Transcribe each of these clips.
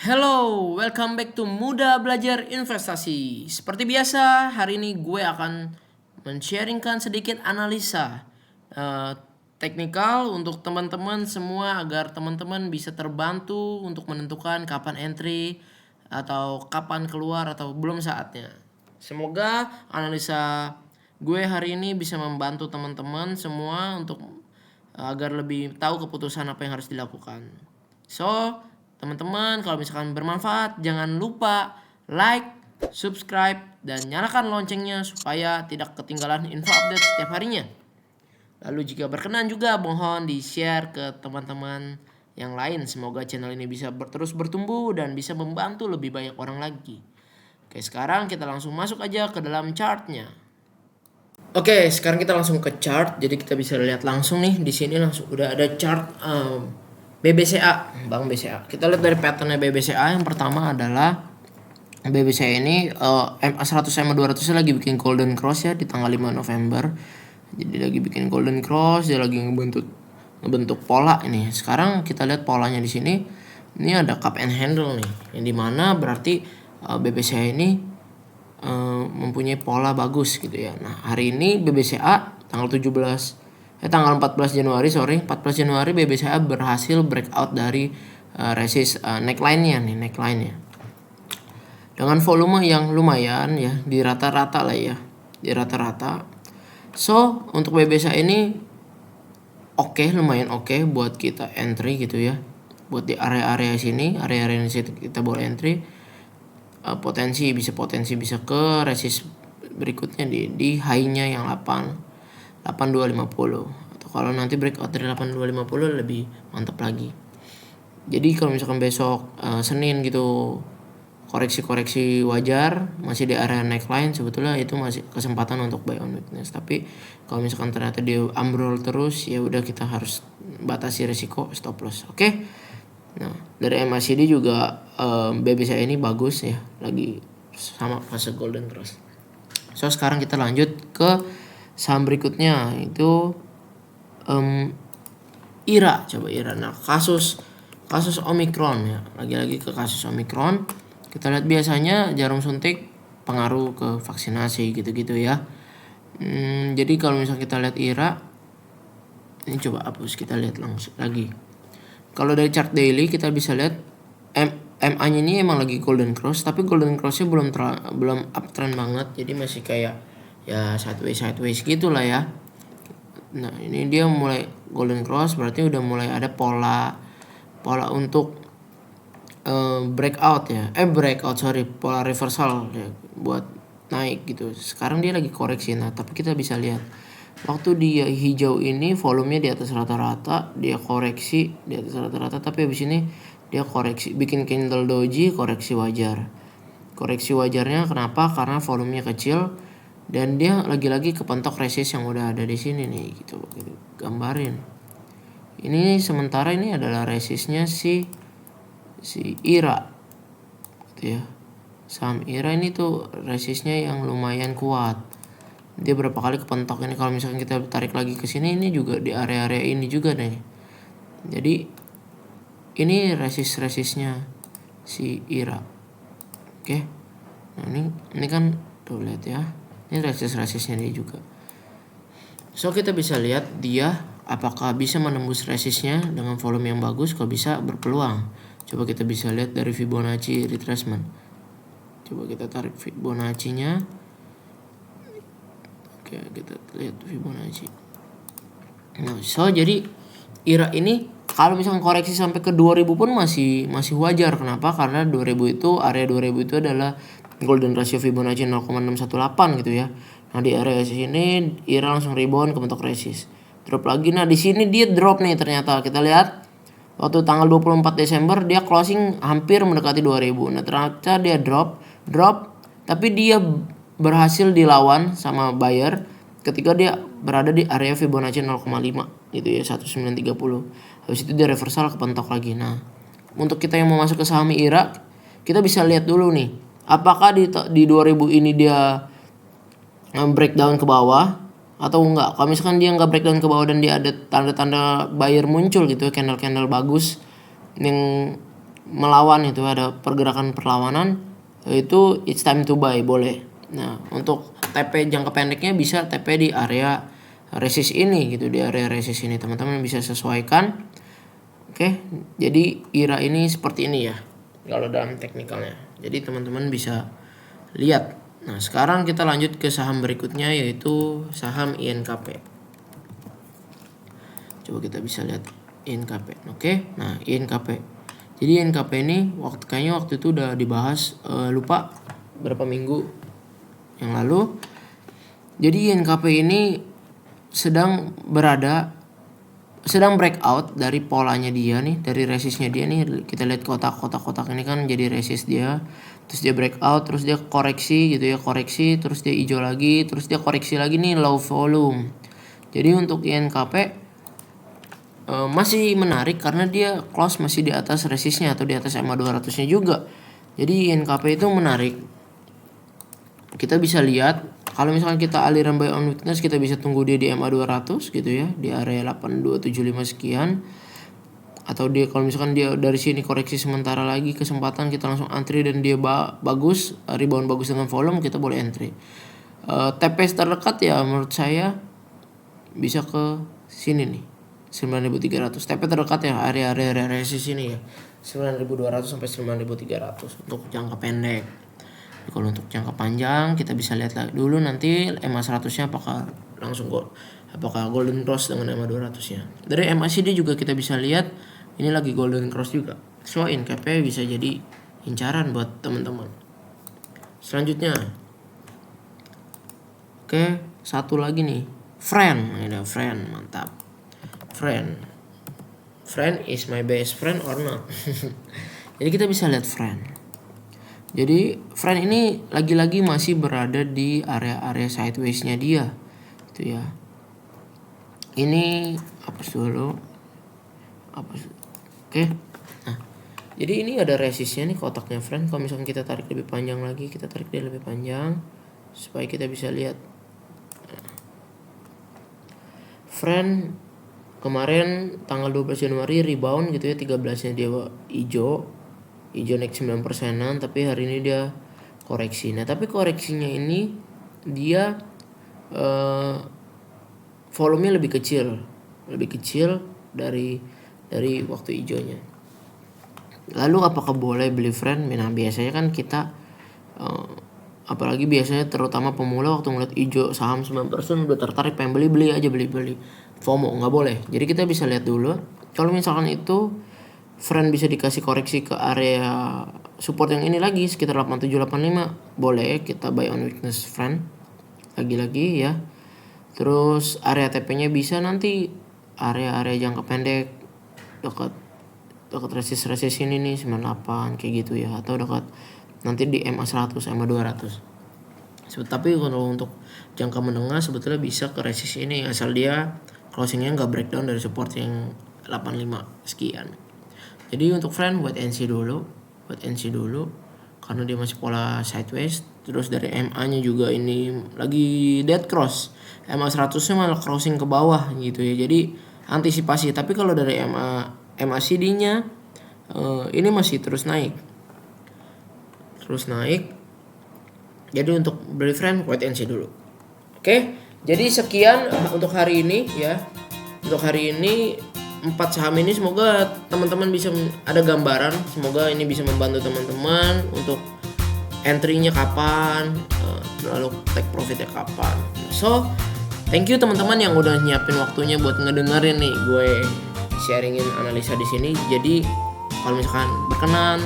Hello, welcome back to Muda Belajar Investasi. Seperti biasa, hari ini gue akan men-sharingkan sedikit analisa teknikal untuk teman-teman semua agar teman-teman bisa terbantu untuk menentukan kapan entry atau kapan keluar atau belum saatnya. Semoga analisa gue hari ini bisa membantu teman-teman semua untuk agar lebih tahu keputusan apa yang harus dilakukan. So, teman-teman, kalau misalkan bermanfaat, jangan lupa like, subscribe, dan nyalakan loncengnya supaya tidak ketinggalan info update setiap harinya. Lalu jika berkenan juga mohon di-share ke teman-teman yang lain. Semoga channel ini bisa terus bertumbuh dan bisa membantu lebih banyak orang lagi. Oke, sekarang kita langsung masuk aja ke dalam chartnya. Oke, sekarang kita langsung ke chart. Jadi kita bisa lihat langsung nih di sini langsung udah ada chart BBCA, Bank BCA. Kita lihat dari patternnya BBCA. Yang pertama adalah BBCA ini MA 100 MA 200 lagi bikin golden cross ya di tanggal 5 November. Jadi lagi bikin golden cross, dia lagi ngebentuk pola ini. Sekarang kita lihat polanya di sini. Ini ada cup and handle nih, yang dimana berarti BBCA ini mempunyai pola bagus gitu ya. Nah, hari ini BBCA tanggal 14 Januari 14 Januari BBCA berhasil breakout dari resist neckline-nya dengan volume yang lumayan ya, di rata-rata lah ya, di rata-rata. So, untuk BBCA ini lumayan oke buat kita entry gitu ya. Buat di area-area sini, area-area sini kita boleh entry. Potensi bisa ke resist berikutnya di high-nya yang 8250, atau kalau nanti breakout dari 8250 lebih mantap lagi. Jadi kalau misalkan besok Senin gitu koreksi wajar masih di area neckline, sebetulnya itu masih kesempatan untuk buy on weakness. Tapi kalau misalkan ternyata dia ambrol terus, ya udah kita harus batasi risiko, stop loss. Oke. Nah, dari MACD juga BBCA ini bagus ya, lagi sama fase golden cross. So, sekarang kita lanjut ke saham berikutnya, itu IRA. Coba IRA. Nah, kasus Omicron ya, lagi-lagi ke kasus Omicron. Kita lihat biasanya jarum suntik pengaruh ke vaksinasi gitu-gitu ya. Jadi kalau misalnya kita lihat IRA, ini coba hapus, kita lihat langsung lagi. Kalau dari chart daily kita bisa lihat MA-nya ini emang lagi golden cross, tapi golden cross-nya belum uptrend banget, jadi masih kayak ya sideways gitulah ya. Nah, ini dia mulai golden cross, berarti udah mulai ada pola untuk pola reversal ya, buat naik gitu. Sekarang dia lagi koreksi. Nah, tapi kita bisa lihat waktu dia hijau ini volumenya di atas rata-rata, dia koreksi di atas rata-rata, tapi habis ini dia koreksi, bikin candle doji, koreksi wajar. Koreksi wajarnya kenapa? Karena volumenya kecil dan dia lagi-lagi kepentok resist yang udah ada di sini nih gitu gambarin. Ini sementara ini adalah resistnya si IRA gitu ya. Saham IRA ini tuh resistnya yang lumayan kuat. Dia berapa kali kepentok ini, kalau misalkan kita tarik lagi ke sini, ini juga di area-area ini juga nih. Jadi ini resistnya si IRA. Oke. Nah, ini kan tuh lihat ya. Ini resistnya dia juga. So, kita bisa lihat dia apakah bisa menembus resistnya dengan volume yang bagus. Kalau bisa, berpeluang. Coba kita bisa lihat dari Fibonacci retracement. Coba kita tarik Fibonacci-nya. Oke, kita lihat Fibonacci. Nah, so jadi IRA ini kalau misalnya koreksi sampai ke 2000 pun masih wajar. Kenapa? Karena 2000 itu, area 2000 itu adalah golden ratio Fibonacci 0,618 gitu ya. Nah, di area sini IRA langsung rebound ke bentuk resist. Drop lagi. Nah, di sini dia drop nih ternyata. Kita lihat waktu tanggal 24 Desember dia closing hampir mendekati 2000. Nah, ternyata dia drop, tapi dia berhasil dilawan sama buyer ketika dia berada di area Fibonacci 0,5 gitu ya, 1930. Habis itu dia reversal kepentok lagi. Nah, untuk kita yang mau masuk ke saham IRA, kita bisa lihat dulu nih, apakah di 2000 ini dia breakdown ke bawah atau enggak. Kalau misalkan dia enggak breakdown ke bawah dan dia ada tanda-tanda buyer muncul gitu, candle bagus yang melawan, itu ada pergerakan perlawanan, itu it's time to buy, boleh. Nah, untuk TP jangka pendeknya bisa TP di area resist ini gitu, di area resist ini teman-teman bisa sesuaikan. Oke, jadi IRA ini seperti ini ya kalau dalam teknikalnya. Jadi teman-teman bisa lihat. Nah, sekarang kita lanjut ke saham berikutnya, yaitu saham INKP. Coba kita bisa lihat INKP. Oke, nah INKP. Jadi INKP ini kayaknya waktu itu udah dibahas, lupa berapa minggu yang lalu. Jadi INKP ini sedang breakout dari polanya dia nih, dari resistnya dia nih. Kita lihat kotak ini kan jadi resist dia, terus dia breakout, terus dia koreksi gitu ya, terus dia hijau lagi, terus dia koreksi lagi nih, low volume. Jadi untuk INKP masih menarik karena dia close masih di atas resistnya atau di atas EMA 200-nya juga. Jadi INKP itu menarik. Kita bisa lihat kalau misalkan kita aliran buy on weakness, kita bisa tunggu dia di EMA 200 gitu ya, di area 8275 sekian. Atau dia kalau misalkan dia dari sini koreksi sementara lagi, kesempatan kita langsung antri dan dia bagus, rebound bagus dengan volume, kita boleh entry. TP terdekat ya menurut saya bisa ke sini nih, 9.300. TP terdekat ya area resist ini ya, 9.200 sampai 9.300 untuk jangka pendek. Kalau untuk jangka panjang kita bisa lihat dulu nanti EMA 100-nya apakah langsung apakah golden cross dengan EMA 200-nya. Dari MACD juga kita bisa lihat ini lagi golden cross juga. So INKP bisa jadi incaran buat teman-teman. Selanjutnya, oke, satu lagi nih, friend. Ini friend, mantap. Friend is my best friend or not? Jadi kita bisa lihat friend. Jadi friend ini lagi-lagi masih berada di area sideways-nya dia, itu ya. Ini hapus dulu. Oke. Nah, jadi ini ada resistnya nih kotaknya friend. Kalau misalkan kita tarik lebih panjang lagi, kita tarik dia lebih panjang supaya kita bisa lihat. Friend kemarin tanggal 12 Januari rebound gitu ya, 13-nya dia hijau naik 9%-an, tapi hari ini dia koreksi. Nah, tapi koreksinya ini dia volumenya lebih kecil dari waktu hijaunya. Lalu apakah boleh beli friend? Nah, biasanya kan kita apalagi biasanya terutama pemula waktu ngeliat hijau saham 9% udah tertarik pengen beli aja. FOMO nggak boleh. Jadi kita bisa lihat dulu kalau misalkan itu friend bisa dikasih koreksi ke area support yang ini lagi sekitar 8785, boleh kita buy on weakness friend lagi ya. Terus area TP-nya bisa nanti area jangka pendek dekat resist ini nih 98 kayak gitu ya, atau dekat nanti di MA 100, MA 200. Tapi kalau untuk jangka menengah sebetulnya bisa ke resist ini asal dia closingnya nggak breakdown dari support yang 85 sekian. Jadi untuk friend wait and see dulu karena dia masih pola sideways. Terus dari MA-nya juga ini lagi dead cross. MA 100-nya malah crossing ke bawah gitu ya. Jadi antisipasi. Tapi kalau dari MACD-nya ini masih terus naik. Jadi untuk beli friend wait and see dulu. Oke. Jadi sekian untuk hari ini ya. Untuk hari ini 4 saham ini semoga teman-teman bisa ada gambaran, semoga ini bisa membantu teman-teman untuk entry-nya kapan, lalu take profit-nya kapan. So, thank you teman-teman yang udah nyiapin waktunya buat ngedengerin nih gue sharingin analisa di sini. Jadi kalau misalkan berkenan,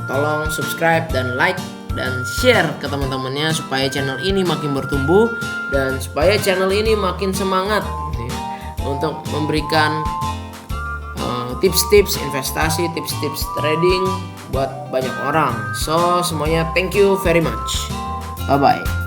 tolong subscribe dan like dan share ke teman-temannya supaya channel ini makin bertumbuh dan supaya channel ini makin semangat untuk memberikan tips-tips investasi, tips-tips trading buat banyak orang. So semuanya thank you very much. Bye bye.